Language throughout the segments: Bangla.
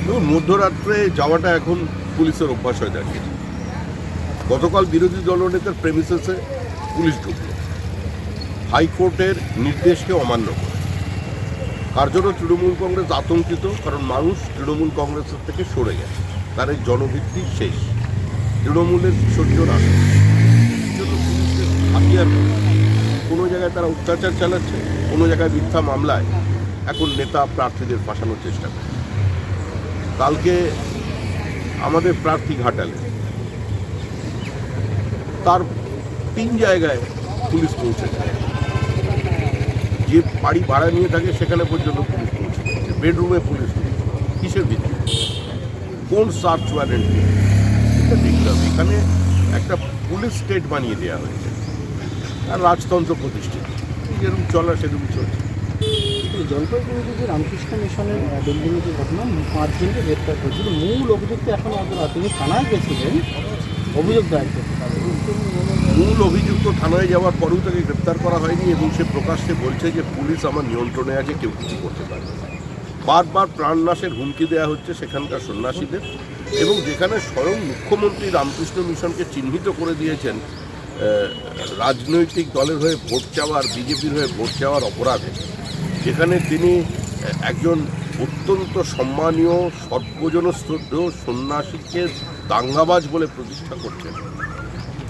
দেখুন, মধ্যরাত্রে যাওয়াটা এখন পুলিশের অভ্যাস হয়ে দাঁড়িয়েছে। গতকাল বিরোধী দলনেতার প্রেমিসেসে পুলিশ ঢুকল হাইকোর্টের নির্দেশকে অমান্য করে। কার জন্য তৃণমূল কংগ্রেস আতঙ্কিত, কারণ মানুষ তৃণমূল কংগ্রেসের থেকে সরে গেছে, তার এই জনভিত্তি শেষ। তৃণমূলের বিসর্জন আসে জন্য পুলিশের হাতিয়ার কোনো জায়গায় তারা অত্যাচার চালাচ্ছে, কোনো জায়গায় মিথ্যা মামলায় এখন নেতা প্রার্থীদের ফাঁসানোর চেষ্টা করে। কালকে আমাদের প্রার্থী ঘাটালে তার 3 জায়গায় পুলিশ পৌঁছেছে, যে বাড়ি ভাড়া নিয়ে থাকে সেখানে পর্যন্ত পুলিশ পৌঁছে গেছে, বেডরুমে পুলিশ পৌঁছে। কিসের ভিত্তিতে, কোন সার্চ ওয়ারেন্ট নিয়ে, এটা দেখতে হবে। এখানে একটা পুলিশ স্টেট বানিয়ে দেওয়া হয়েছে আর রাজতন্ত্র প্রতিষ্ঠিত, যেরকম চলা সেরকম চলছে। জলপাইগুড়িতে যে রামকৃষ্ণ মিশনের বিল্ডিংয়ের যে ঘটনা, 5 জনকে গ্রেপ্তার করেছিল। মূল অভিযুক্ত এখন তিনি থানায় গেছিলেন অভিযোগ দায়ের করতে। মূল অভিযুক্ত থানায় যাওয়ার পরেও তাকে গ্রেপ্তার করা হয়নি এবং সে প্রকাশ্যে বলছে যে পুলিশ আমার নিয়ন্ত্রণে আছে, কেউ কিছু করতে পারবে না। বারবার প্রাণনাশের হুমকি দেওয়া হচ্ছে সেখানকার সন্ন্যাসীদের, এবং যেখানে স্বয়ং মুখ্যমন্ত্রী রামকৃষ্ণ মিশনকে চিহ্নিত করে দিয়েছেন রাজনৈতিক দলের হয়ে ভোট চাওয়ার, বিজেপির হয়ে ভোট চাওয়ার অপরাধে, যেখানে তিনি একজন অত্যন্ত সম্মানীয় সর্বজনশ্রদ্ধেয় সন্ন্যাসীকে দাঙ্গাবাজ বলে প্রতিষ্ঠা করছেন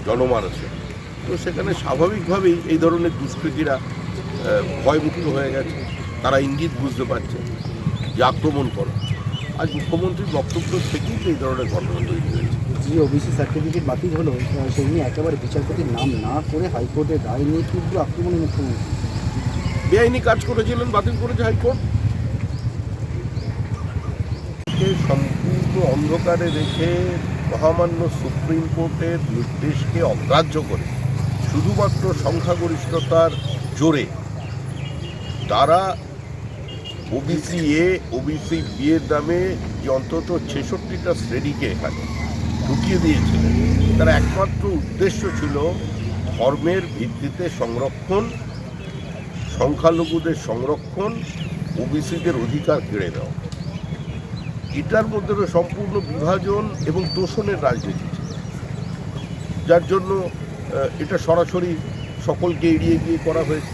জনমানসে, তো সেখানে স্বাভাবিকভাবেই এই ধরনের দুষ্কৃতীরা ভয়মুক্ত হয়ে গেছে। তারা ইঙ্গিত বুঝতে পারছে যে আক্রমণ করো। আজ মুখ্যমন্ত্রীর বক্তব্য থেকেই এই ধরনের ঘটনা তৈরি হয়েছে। যে ওবিসি সার্টিফিকেট বাতিল হলো, সেই নিয়ে একেবারে বিচারপতির নাম না করে হাইকোর্টের রায় নিয়ে তীব্র আক্রমণের মুখ্যমন্ত্রী। বেআইনি কাজ করেছিলেন, বাতিল করেছে হাইকোর্ট। সম্পূর্ণ অন্ধকারে রেখে মহামান্য সুপ্রিম কোর্টের নির্দেশকে অগ্রাহ্য করে শুধুমাত্র সংখ্যাগরিষ্ঠতার জোরে তারা ওবিসি এ, ওবিসি বি এর নামে যে অন্তত 66টা শ্রেণীকে এখানে ঢুকিয়ে দিয়েছিলেন, তার একমাত্র উদ্দেশ্য ছিল ধর্মের ভিত্তিতে সংরক্ষণ, সংখ্যালঘুদের সংরক্ষণ, ওবিসিদের অধিকার কেড়ে দেওয়া। এটার মধ্যে সম্পূর্ণ বিভাজন এবং তোষণের রাজনীতি ছিল, যার জন্য এটা সরাসরি সকলকে এড়িয়ে গিয়ে করা হয়েছে।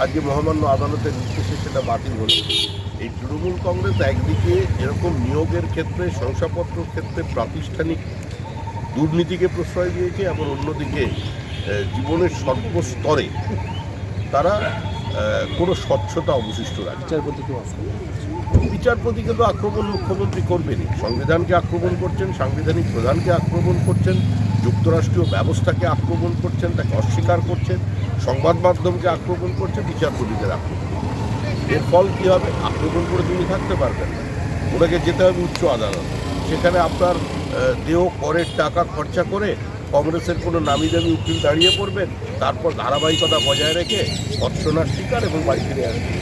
আজকে মহামান্য আদালতের নির্দেশে সেটা বাতিল হল। এই তৃণমূল কংগ্রেস একদিকে এরকম নিয়োগের ক্ষেত্রে, শংসাপত্রের ক্ষেত্রে প্রাতিষ্ঠানিক দুর্নীতিকে প্রশ্রয় দিয়েছে, এবং অন্যদিকে জীবনের সর্বস্তরে তারা কোনো স্বচ্ছতা অবশিষ্ট রাখছে। বিচারপতিকে তো আক্রমণ মুখ্যমন্ত্রী করবেনই, সংবিধানকে আক্রমণ করছেন, সাংবিধানিক প্রধানকে আক্রমণ করছেন, যুক্তরাষ্ট্রীয় ব্যবস্থাকে আক্রমণ করছেন, তাকে অস্বীকার করছেন, সংবাদ মাধ্যমকে আক্রমণ করছেন, বিচারপতিদের আক্রমণ। এর ফল কী হবে? আক্রমণ করে তিনি থাকতে পারবেন না, ওনাকে যেতে হবে উচ্চ আদালত। সেখানে আপনার দেহ করের টাকা খরচা করে কংগ্রেসের কোনো নামি দামি উকিল দাঁড়িয়ে পড়বেন, তারপর ধারাবাহিকতা বজায় রেখে ভৎসনার শিকার এবং বাড়ি ফিরে আসবেন।